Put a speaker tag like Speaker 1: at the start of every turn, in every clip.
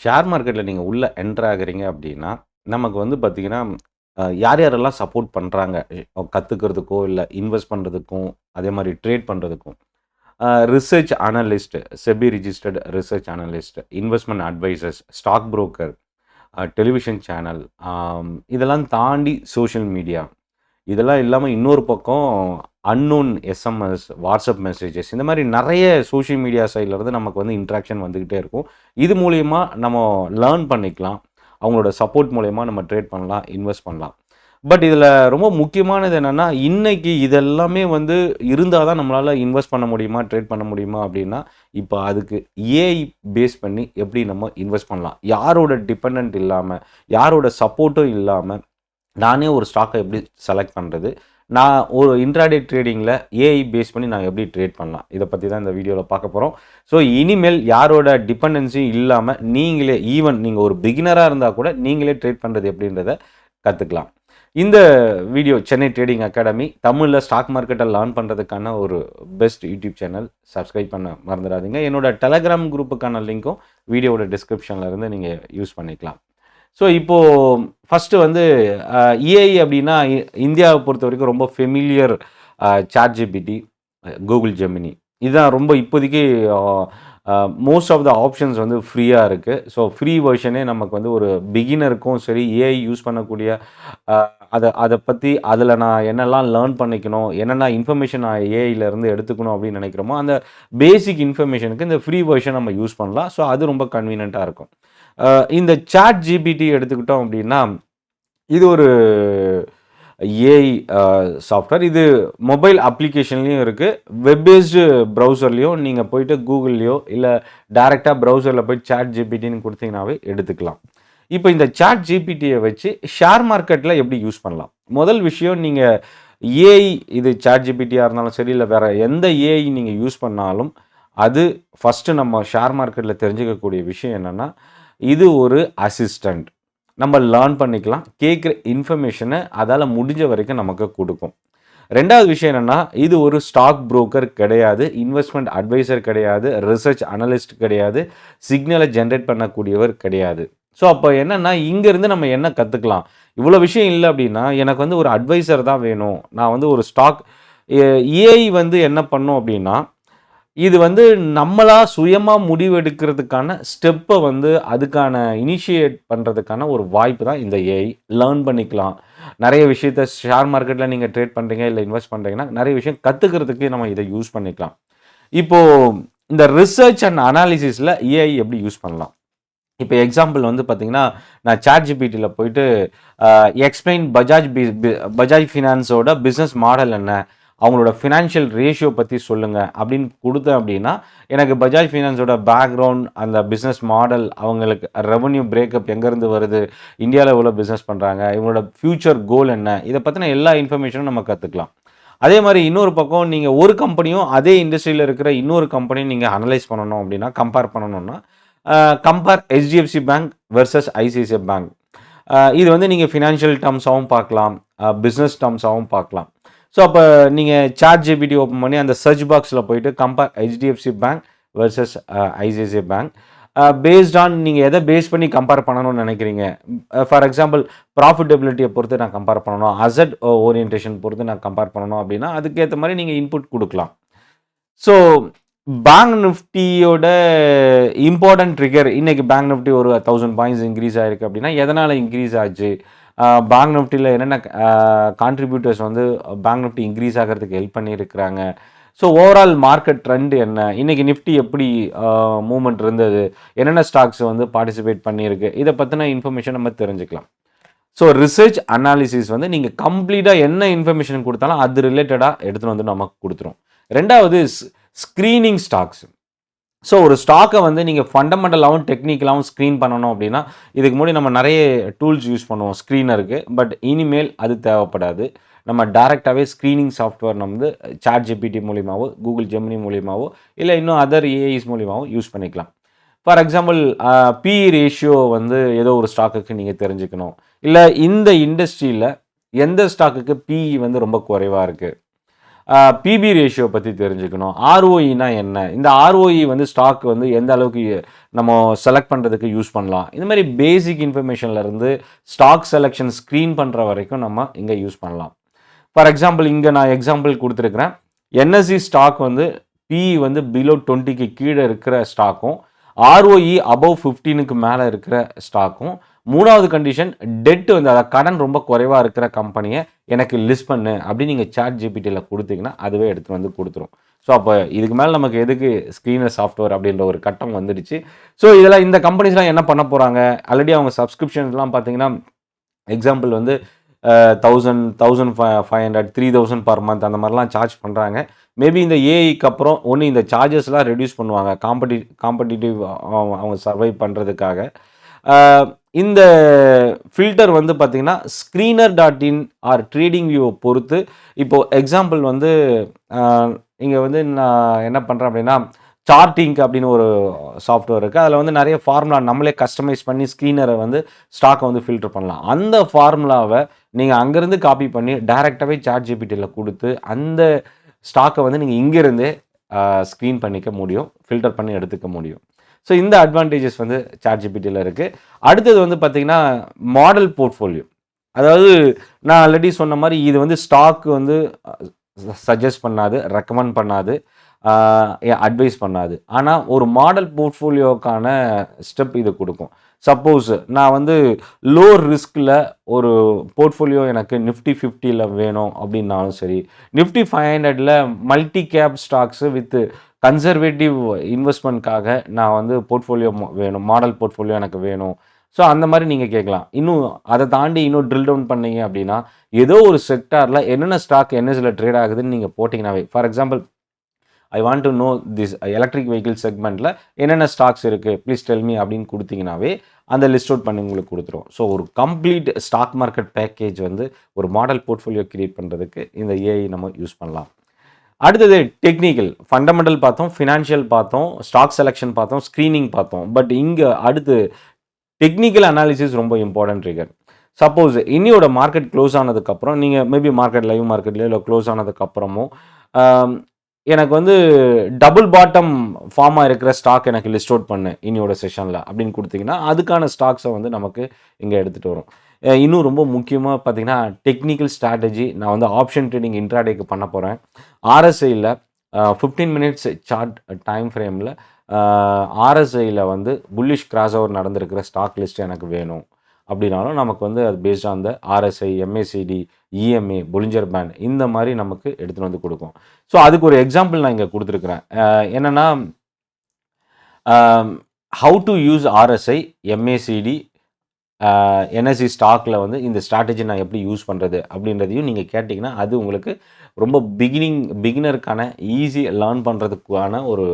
Speaker 1: Share மார்க்கெட்டில் நீங்கள் உள்ளே என்ட்ரு ஆகுறீங்க அப்படின்னா நமக்கு வந்து பார்த்தீங்கன்னா யார் யாரெல்லாம் சப்போர்ட் பண்ணுறாங்க கற்றுக்கிறதுக்கோ இல்லை இன்வெஸ்ட் பண்ணுறதுக்கும் அதே மாதிரி ட்ரேட் பண்ணுறதுக்கும் research analyst SEBI registered research analyst investment advisors stock broker television channel இதெல்லாம் தாண்டி சோஷியல் மீடியா இதெல்லாம் இல்லாமல் இன்னொரு பக்கம் அன்னோன் எஸ்எம்எஸ் வாட்ஸ்அப் மெசேஜஸ் இந்த மாதிரி நிறைய சோஷியல் மீடியா சைட்லேருந்து நமக்கு வந்து இன்ட்ராக்ஷன் வந்துக்கிட்டே இருக்கும். இது மூலயமா நம்ம லேர்ன் பண்ணிக்கலாம். அவங்களோட சப்போர்ட் மூலயமா நம்ம ட்ரேட் பண்ணலாம், இன்வெஸ்ட் பண்ணலாம். பட் இதில் ரொம்ப முக்கியமானது என்னென்னா, இன்றைக்கி இதெல்லாமே வந்து இருந்தால் தான் நம்மளால் இன்வெஸ்ட் பண்ண முடியுமா, ட்ரேட் பண்ண முடியுமா அப்படின்னா, இப்போ அதுக்கு ஏஐ பேஸ் பண்ணி எப்படி நம்ம இன்வெஸ்ட் பண்ணலாம், யாரோட டிபெண்ட் இல்லாமல், யாரோட சப்போர்ட்டும் இல்லாமல் நானே ஒரு ஸ்டாக்கை எப்படி செலக்ட் பண்ணுறது, நான் ஒரு இன்ட்ராடே ட்ரேடிங்கில் ஏஐ பேஸ் பண்ணி நான் எப்படி ட்ரேட் பண்ணலாம், இதை பற்றி தான் இந்த வீடியோவில் பார்க்க போகிறோம். ஸோ இனிமேல் யாரோட டிபெண்டன்சியும் இல்லாமல் நீங்களே ஈவன் நீங்கள் ஒரு பிகினராக இருந்தால் கூட நீங்களே ட்ரேட் பண்ணுறது எப்படின்றத கற்றுக்கலாம். இந்த வீடியோ சென்னை ட்ரேடிங் அகாடமி தமிழில் ஸ்டாக் மார்க்கெட்டை லேர்ன் பண்ணுறதுக்கான ஒரு பெஸ்ட் யூடியூப் சேனல். சப்ஸ்கிரைப் பண்ண மறந்துடாதீங்க. என்னோட டெலகிராம் குரூப்புக்கான லிங்க்கும் வீடியோவோட டிஸ்கிரிப்ஷனில் இருந்து நீங்கள் யூஸ் பண்ணிக்கலாம். ஸோ இப்போது ஃபஸ்ட்டு வந்து ஏஐ அப்படின்னா இந்தியாவை பொறுத்த வரைக்கும் ரொம்ப ஃபெமிலியர் சாட்ஜிபிடி, கூகுள் ஜெமினி இதுதான் ரொம்ப இப்போதைக்கு மோஸ்ட் ஆஃப் த ஆப்ஷன்ஸ் வந்து ஃப்ரீயாக இருக்குது. ஸோ ஃப்ரீ வெர்ஷனே நமக்கு வந்து ஒரு பிகினருக்கும் சரி ஏஐ யூஸ் பண்ணக்கூடிய அதை பற்றி அதில் நான் என்னெல்லாம் லேர்ன் பண்ணிக்கணும், என்னென்ன இன்ஃபர்மேஷன் நான் ஏஐலேருந்து எடுத்துக்கணும் அப்படின்னு நினைக்கிறோமோ அந்த பேசிக் இன்ஃபர்மேஷனுக்கு இந்த ஃப்ரீ வெர்ஷன் நம்ம யூஸ் பண்ணலாம். ஸோ அது ரொம்ப கன்வீனியண்ட்டாக இருக்கும். இந்த சாட் ஜிபிடி எடுத்துக்கிட்டோம் அப்படின்னா இது ஒரு ஏஐ சாஃப்ட்வேர். இது மொபைல் அப்ளிகேஷன்லேயும் இருக்குது, வெப் பேஸ்டு ப்ரௌசர்லேயும் நீங்கள் போயிட்டு கூகுள்லேயோ இல்லை டைரெக்டாக ப்ரௌசரில் போய் சாட் ஜிபிடின்னு கொடுத்தீங்கன்னாவே எடுத்துக்கலாம். இப்போ இந்த சாட் ஜிபிடியை வச்சு ஷேர் மார்க்கெட்டில் எப்படி யூஸ் பண்ணலாம். முதல் விஷயம், நீங்கள் ஏஐ இது சாட் ஜிபிடியாக இருந்தாலும் சரி இல்லை வேறு எந்த ஏஐ நீங்கள் யூஸ் பண்ணாலும் அது ஃபஸ்ட்டு நம்ம ஷேர் மார்க்கெட்டில் தெரிஞ்சுக்கக்கூடிய விஷயம் என்னென்னா, இது ஒரு அசிஸ்டண்ட். நம்ம லேர்ன் பண்ணிக்கலாம், கேட்குற இன்ஃபர்மேஷனை அதால் முடிஞ்ச வரைக்கும் நமக்கு கொடுக்கும். ரெண்டாவது விஷயம் என்னென்னா, இது ஒரு ஸ்டாக் புரோக்கர் கிடையாது, இன்வெஸ்ட்மெண்ட் அட்வைசர் கிடையாது, ரிசர்ச் அனலிஸ்ட் கிடையாது, சிக்னலை ஜென்ரேட் பண்ணக்கூடியவர் கிடையாது. ஸோ அப்போ என்னென்னா, இங்கேருந்து நம்ம என்ன கற்றுக்கலாம், இவ்வளோ விஷயம் இல்லை அப்படின்னா எனக்கு வந்து ஒரு அட்வைசர் தான் வேணும். நான் வந்து ஒரு ஸ்டாக் ஏஐ வந்து என்ன பண்ணும் அப்படின்னா, இது வந்து நம்மளாக சுயமாக முடிவெடுக்கிறதுக்கான ஸ்டெப்பை வந்து அதுக்கான இனிஷியேட் பண்ணுறதுக்கான ஒரு வாய்ப்பு தான் இந்த ஏஐ. லேர்ன் பண்ணிக்கலாம் நிறைய விஷயத்த. ஷேர் மார்க்கெட்டில் நீங்கள் ட்ரேட் பண்ணுறீங்க இல்லை இன்வெஸ்ட் பண்ணுறீங்கன்னா நிறைய விஷயம் கற்றுக்கிறதுக்கு நம்ம இதை யூஸ் பண்ணிக்கலாம். இப்போது இந்த ரிசர்ச் அண்ட் அனாலிசிஸில் ஏஐ எப்படி யூஸ் பண்ணலாம். இப்போ எக்ஸாம்பிள் வந்து பார்த்தீங்கன்னா, நான் சாட் ஜிபிடியில் போயிட்டு எக்ஸ்பிளைன் பஜாஜ் ஃபினான்ஸோட பிஸ்னஸ் மாடல் என்ன, அவங்களோட ஃபினான்ஷியல் ரேஷியோ பற்றி சொல்லுங்கள் அப்படின்னு கொடுத்தேன் அப்படின்னா, எனக்கு பஜாஜ் ஃபினான்ஸோட பேக்ரவுண்ட், அந்த பிஸ்னஸ் மாடல், அவங்களுக்கு ரெவன்யூ பிரேக்கப் எங்கேருந்து வருது, இந்தியாவில் எவ்வளோ பிஸ்னஸ் பண்ணுறாங்க, இவங்களோட ஃப்யூச்சர் கோல் என்ன, இதை பற்றின எல்லா இன்ஃபர்மேஷனும் நம்ம கற்றுக்கலாம். அதே மாதிரி இன்னொரு பக்கம் நீங்கள் ஒரு கம்பெனியும் அதே இண்டஸ்ட்ரியில் இருக்கிற இன்னொரு கம்பெனியும் நீங்கள் அனலைஸ் பண்ணணும் அப்படின்னா, கம்பேர் பண்ணணும்னா compare HDFC bank versus ICICI bank. இது வந்து நீங்கள் ஃபினான்ஷியல் டேர்ம்ஸாகவும் பார்க்கலாம், பிஸ்னஸ் டேர்ம்ஸாகவும் பார்க்கலாம். ஸோ அப்போ நீங்கள் சாட் ஜிபிடி ஓப்பன் பண்ணி அந்த சர்ச் பாக்ஸில் போயிட்டு compare HDFC bank versus ICICI bank, based on நீங்கள் எதை பேஸ் பண்ணி கம்பேர் பண்ணணும்னு நினைக்கிறீங்க. ஃபார் எக்ஸாம்பிள் ப்ராஃபிட்டபிலிட்டியை பொறுத்து நான் கம்பேர் பண்ணணும், அசட் ஓரியன்டேஷன் பொறுத்து நான் கம்பேர் பண்ணணும் அப்படின்னா அதுக்கேற்ற மாதிரி நீங்கள் இன்புட் கொடுக்கலாம். ஸோ பேங்க் நிஃப்டியோட இம்பார்ட்டன்ட் ட்ரிகர், இன்றைக்கி பேங்க் நிஃப்டி ஒரு 1000 பாயிண்ட்ஸ் இன்க்ரீஸ் ஆகிருக்கு அப்படின்னா எதனால் இன்க்ரீஸ் ஆச்சு, பேங்க் நிஃப்டியில் என்னென்ன கான்ட்ரிபியூட்டர்ஸ் வந்து பேங்க் நிஃப்டி இன்க்ரீஸ் ஆகிறதுக்கு ஹெல்ப் பண்ணியிருக்கிறாங்க. ஸோ ஓவரால் மார்க்கெட் ட்ரெண்ட் என்ன, இன்றைக்கி நிஃப்டி எப்படி மூவ்மெண்ட் இருந்தது, என்னென்ன ஸ்டாக்ஸ் வந்து பார்ட்டிசிபேட் பண்ணியிருக்கு, இதை பற்றின இன்ஃபர்மேஷன் நம்ம தெரிஞ்சுக்கலாம். ஸோ ரிசர்ச் அனாலிசிஸ் வந்து நீங்கள் கம்ப்ளீட்டாக என்ன இன்ஃபர்மேஷன் கொடுத்தாலும் அது ரிலேட்டடாக எடுத்துகிட்டு வந்து நமக்கு கொடுத்துரும். ரெண்டாவது ஸ்க்ரீனிங் ஸ்டாக்ஸ். ஸோ ஒரு ஸ்டாக்கை வந்து நீங்கள் ஃபண்டமெண்டலாகவும் டெக்னிக்கலாகவும் ஸ்க்ரீன் பண்ணணும் அப்படின்னா இதுக்கு முன்னாடி நம்ம நிறைய டூல்ஸ் யூஸ் பண்ணுவோம் ஸ்க்ரீனருக்கு. பட் இனிமேல் அது தேவைப்படாது. நம்ம டேரெக்டாகவே ஸ்க்ரீனிங் சாஃப்ட்வேர் நம்ம வந்து சாட் ஜிபிடி மூலியமாகவோ கூகுள் ஜெமினி மூலியமாகவோ இல்லை இன்னும் அதர் ஏஐஸ் மூலியமாகவும் யூஸ் பண்ணிக்கலாம். ஃபார் எக்ஸாம்பிள் பி ரேஷியோ வந்து ஏதோ ஒரு ஸ்டாக்குக்கு நீங்கள் தெரிஞ்சுக்கணும், இல்லை இந்த இண்டஸ்ட்ரியில் எந்த ஸ்டாக்குக்கு பிஇ வந்து ரொம்ப குறைவாக இருக்குது, பிபி ரேஷியோ பற்றி தெரிஞ்சுக்கணும். ஆர்ஓஇனா என்ன, இந்த ஆர்ஓஇ வந்து ஸ்டாக் வந்து எந்த அளவுக்கு நம்ம செலக்ட் பண்ணுறதுக்கு யூஸ் பண்ணலாம், இந்த மாதிரி பேசிக் இன்ஃபர்மேஷன்லேருந்து ஸ்டாக் செலெக்ஷன் ஸ்க்ரீன் பண்ணுற வரைக்கும் நம்ம இங்கே யூஸ் பண்ணலாம். ஃபார் எக்ஸாம்பிள் இங்கே நான் எக்ஸாம்பிள் கொடுத்துருக்குறேன். என்எஸ்சி ஸ்டாக் வந்து பிஇ வந்து பிலோ 20க்கு கீழே இருக்கிற ஸ்டாக்கும், ஆர்ஓஇ அபவ் 15க்கு மேலே இருக்கிற ஸ்டாக்கும், மூணாவது கண்டிஷன் டெட் வந்து அதாவது கடன் ரொம்ப குறைவாக இருக்கிற கம்பெனியை எனக்கு லிஸ்ட் பண்ணு அப்படின்னு நீங்கள் சாட் ஜிபிடியில் கொடுத்தீங்கன்னா அதுவே எடுத்து வந்து கொடுத்துரும். ஸோ அப்போ இதுக்கு மேலே நமக்கு எதுக்கு ஸ்க்ரீனர் சாஃப்ட்வேர் அப்படின்ற ஒரு கட்டம் வந்துடுச்சு. ஸோ இதெல்லாம் இந்த கம்பெனிஸ்லாம் என்ன பண்ண போகிறாங்க, ஆல்ரெடி அவங்க சப்ஸ்கிரிப்ஷன்ஸ்லாம் பார்த்தீங்கன்னா எக்ஸாம்பிள் வந்து 1000, 1500, 3000 பர் மந்த் அந்த மாதிரிலாம் சார்ஜ் பண்ணுறாங்க. மேபி இந்த ஏஐக்கு அப்புறம் ஒன்று இந்த சார்ஜஸ்லாம் ரெடியூஸ் பண்ணுவாங்க காம்படிட்டிவ் அவங்க சர்வை பண்ணுறதுக்காக. இந்த ஃபில்டர் வந்து பார்த்திங்கன்னா screener.in ஆர் ட்ரேடிங் வியூவை பொறுத்து இப்போது எக்ஸாம்பிள் வந்து இங்கே வந்து நான் என்ன பண்ணுறேன் அப்படின்னா சார்ட்டிங்க் அப்படின்னு ஒரு சாஃப்ட்வேர் இருக்குது. அதில் வந்து நிறைய ஃபார்முலா நம்மளே கஸ்டமைஸ் பண்ணி ஸ்க்ரீனரை வந்து ஸ்டாக்கை வந்து ஃபில்டர் பண்ணலாம். அந்த ஃபார்முலாவை நீங்கள் அங்கேருந்து காப்பி பண்ணி டைரெக்டாகவே சாட் ஜிபிடியில் கொடுத்து அந்த ஸ்டாக்கை வந்து நீங்கள் இங்கேருந்தே ஸ்க்ரீன் பண்ணிக்க முடியும், ஃபில்டர் பண்ணி எடுத்துக்க முடியும். ஸோ இந்த அட்வான்டேஜஸ் வந்து சாட் ஜிபிடியில் இருக்குது. அடுத்தது வந்து பார்த்திங்கன்னா மாடல் போர்ட்ஃபோலியோ. அதாவது நான் ஆல்ரெடி சொன்ன மாதிரி இது வந்து ஸ்டாக் வந்து சஜஸ்ட் பண்ணாது, ரெக்கமெண்ட் பண்ணாது, அட்வைஸ் பண்ணாது. ஆனால் ஒரு மாடல் போர்ட்ஃபோலியோக்கான ஸ்டெப் இது கொடுக்கும். சப்போஸ் நான் வந்து லோ ரிஸ்கில் ஒரு போர்ட்ஃபோலியோ எனக்கு நிஃப்டி 50ல் வேணும் அப்படின்னாலும் சரி, நிஃப்டி 500ல் multi cap stocks with conservative இன்வெஸ்ட்மெண்ட்காக நான் வந்து போர்ட்ஃபோலியோ வேணும், மாடல் போர்ட்ஃபோலியோ எனக்கு வேணும். ஸோ அந்த மாதிரி நீங்கள் கேட்கலாம். இன்னும் அதை தாண்டி இன்னும் ட்ரில் டவுன் பண்ணீங்க அப்படின்னா ஏதோ ஒரு செக்டாரில் என்னென்ன ஸ்டாக் என்எஸ்சியில் ட்ரேட் ஆகுதுன்னு நீங்கள் போட்டிங்கனாவே, for example I want to know this electric vehicle செக்மெண்ட்டில் என்னென்ன ஸ்டாக்ஸ் இருக்குது ப்ளீஸ் டெல் மீ அப்படின்னு கொடுத்தீங்கனாவே அந்த லிஸ்ட் அவுட் பண்ணி உங்களுக்கு கொடுத்துரும். ஸோ ஒரு கம்ப்ளீட் ஸ்டாக் மார்க்கெட் பேக்கேஜ் வந்து ஒரு மாடல் போர்ட்ஃபோலியோ கிரியேட் பண்ணுறதுக்கு இந்த ஏஐ நம்ம யூஸ் பண்ணலாம். அடுத்தது டெக்னிக்கல் ஃபண்டமெண்டல் பார்த்தோம், ஃபினான்ஷியல் பார்த்தோம், ஸ்டாக் செலெக்ஷன் பார்த்தோம், ஸ்க்ரீனிங் பார்த்தோம். பட் இங்கே அடுத்து டெக்னிக்கல் அனாலிசிஸ் ரொம்ப இம்பார்ட்டன்ட் ட்ரிகர். சப்போஸ் இன்னியோட மார்க்கெட் க்ளோஸ் ஆனதுக்கப்புறம் நீங்கள் மேபி மார்க்கெட் லைவ் மார்க்கெட்லேயோ இல்லை க்ளோஸ் ஆனதுக்கப்புறமும் எனக்கு வந்து டபுள் பாட்டம் ஃபார்மாக இருக்கிற ஸ்டாக் எனக்கு லிஸ்ட் அவுட் பண்ணு இன்னியோட செஷனில் அப்படின்னு கொடுத்தீங்கன்னா அதுக்கான ஸ்டாக்ஸை வந்து நமக்கு இங்கே எடுத்துகிட்டு வரும். இன்னும் ரொம்ப முக்கியமாக பார்த்தீங்கன்னா டெக்னிக்கல் ஸ்ட்ராட்டஜி நான் வந்து ஆப்ஷன் ட்ரேடிங் இன்ட்ராடேக்கு பண்ண போகிறேன். ஆர்எஸ்ஐயில் 15 மினிட்ஸ் சார்ட் டைம் ஃப்ரேமில் ஆர்எஸ்ஐயில் வந்து புல்லிஷ் கிராஸ் ஓவர் நடந்திருக்கிற ஸ்டாக் லிஸ்ட் எனக்கு வேணும் அப்படின்னாலும் நமக்கு வந்து அது based on the RSI, MACD, EMA, Bollinger band இந்த மாதிரி நமக்கு எடுத்துகிட்டு வந்து கொடுக்கும். ஸோ அதுக்கு ஒரு எக்ஸாம்பிள் நான் இங்கே கொடுத்துருக்குறேன். என்னென்னா how to use RSI, MACD, NSC ஸ்டாக்கில் வந்து இந்த ஸ்ட்ராட்டஜி நான் எப்படி யூஸ் பண்ணுறது அப்படின்றதையும் நீங்கள் கேட்டிங்கன்னா அது உங்களுக்கு ரொம்ப பிகினருக்கான ஈஸி லேர்ன் பண்ணுறதுக்கான ஒரு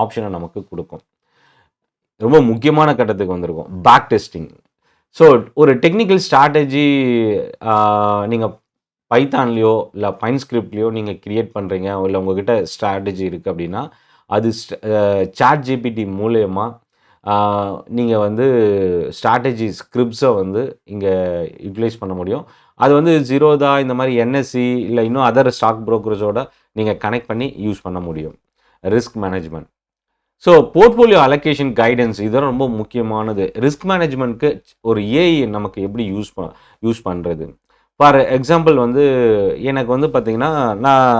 Speaker 1: ஆப்ஷனை நமக்கு கொடுக்கும். ரொம்ப முக்கியமான கட்டத்துக்கு வந்திருக்கும் பேக் டெஸ்டிங். ஸோ ஒரு டெக்னிக்கல் ஸ்ட்ராட்டஜி நீங்கள் பைத்தான்லேயோ இல்லை பைன் ஸ்கிரிப்ட்லேயோ நீங்கள் க்ரியேட் பண்ணுறீங்க, இல்லை உங்கள்கிட்ட ஸ்ட்ராட்டஜி இருக்குது அப்படின்னா அது சாட் ஜிபிடி மூலயமா நீங்கள் வந்து ஸ்ட்ராட்டஜி ஸ்கிரிப்ட்ஸை வந்து இங்கே யூட்டிலைஸ் பண்ண முடியும். அது வந்து ஜீரோதா இந்த மாதிரி என்எஸ்சி இல்லை இன்னும் அதர் ஸ்டாக் புரோக்கர்ஸோட நீங்கள் கனெக்ட் பண்ணி யூஸ் பண்ண முடியும். Risk management. So portfolio allocation guidance இதெல்லாம் ரொம்ப முக்கியமானது. ரிஸ்க் மேனேஜ்மெண்ட்க்கு ஒரு ஏஐ நமக்கு எப்படி யூஸ் பண்ணுறது. ஃபார் எக்ஸாம்பிள் வந்து எனக்கு வந்து பார்த்திங்கன்னா நான்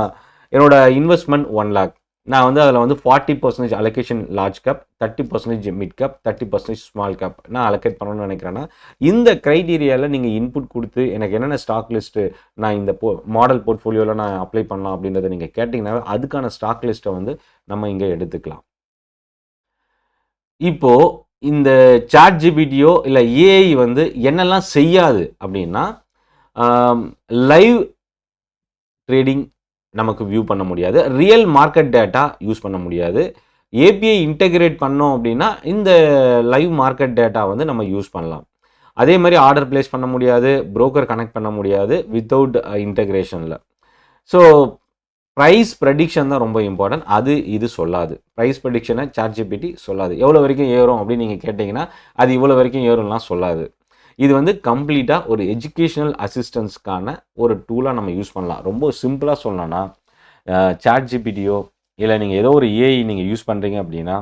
Speaker 1: என்னோடய இன்வெஸ்ட்மெண்ட் 1 lakh, நான் வந்து அதில் வந்து 40% allocation large cap, 30% mid cap, 30% small cap நான் அலோகேட் பண்ணணும்னு நினைக்கிறேன்னா இந்த க்ரைட்டீரியாவில் நீங்கள் இன்புட் கொடுத்து எனக்கு என்னென்ன ஸ்டாக் லிஸ்ட்டு நான் இந்த மாடல் போர்ட்ஃபோலியோவில் நான் அப்ளை பண்ணலாம் அப்படின்றத நீங்கள் கேட்டிங்கன்னா அதுக்கான ஸ்டாக் லிஸ்ட்டை வந்து நம்ம இங்கே எடுத்துக்கலாம். இப்போது இந்த சாட் ஜிபிடியோ இல்லை ஏஐ வந்து என்னெல்லாம் செய்யாது அப்படின்னா லைவ் ட்ரேடிங் நமக்கு வியூ பண்ண முடியாது, ரியல் மார்க்கெட் டேட்டா யூஸ் பண்ண முடியாது. ஏபிஐ இன்டெகிரேட் பண்ணோம் அப்படின்னா இந்த லைவ் மார்க்கெட் டேட்டா வந்து நம்ம யூஸ் பண்ணலாம். அதே மாதிரி ஆர்டர் பிளேஸ் பண்ண முடியாது, புரோக்கர் கனெக்ட் பண்ண முடியாது வித்தவுட் இன்டெகிரேஷனில். ஸோ ப்ரைஸ் ப்ரெடிக்ஷன் தான் ரொம்ப இம்பார்ட்டன்ட். இது சொல்லாது. ப்ரைஸ் ப்ரெடிக்ஷனை சாட் ஜிபிடி சொல்லாது. எவ்வளோ வரைக்கும் ஏறும் அப்படின்னு நீங்கள் கேட்டிங்கன்னா அது இவ்வளோ வரைக்கும் ஏறும்லாம் சொல்லாது. இது வந்து கம்ப்ளீட்டாக ஒரு எஜுகேஷ்னல் அசிஸ்டன்ஸ்க்கான ஒரு டூலாக நம்ம யூஸ் பண்ணலாம். ரொம்ப சிம்பிளாக சொல்லணும்னா சாட் ஜிபிடியோ இல்லை நீங்கள் ஏதோ ஒரு ஏஐ நீங்கள் யூஸ் பண்ணுறீங்க அப்படின்னா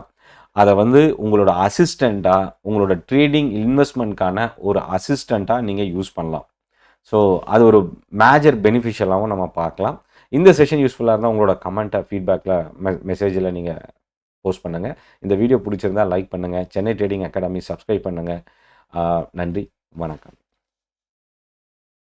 Speaker 1: அதை வந்து உங்களோட அசிஸ்டண்ட்டாக உங்களோட ட்ரேடிங் இன்வெஸ்ட்மெண்ட்கான ஒரு அசிஸ்டண்ட்டாக நீங்கள் யூஸ் பண்ணலாம். ஸோ அது ஒரு மேஜர் பெனிஃபிஷியலாகவும் நம்ம பார்க்கலாம். இந்த செஷன் யூஸ்ஃபுல்லாக இருந்தால் உங்களோட கமெண்ட்டை ஃபீட்பேக்கில் மெசேஜில் நீங்கள் போஸ்ட் பண்ணுங்கள். இந்த வீடியோ பிடிச்சிருந்தால் லைக் பண்ணுங்கள். சென்னை ட்ரேடிங் அகாடமி சப்ஸ்கிரைப் பண்ணுங்கள். நன்றி, வணக்கம்.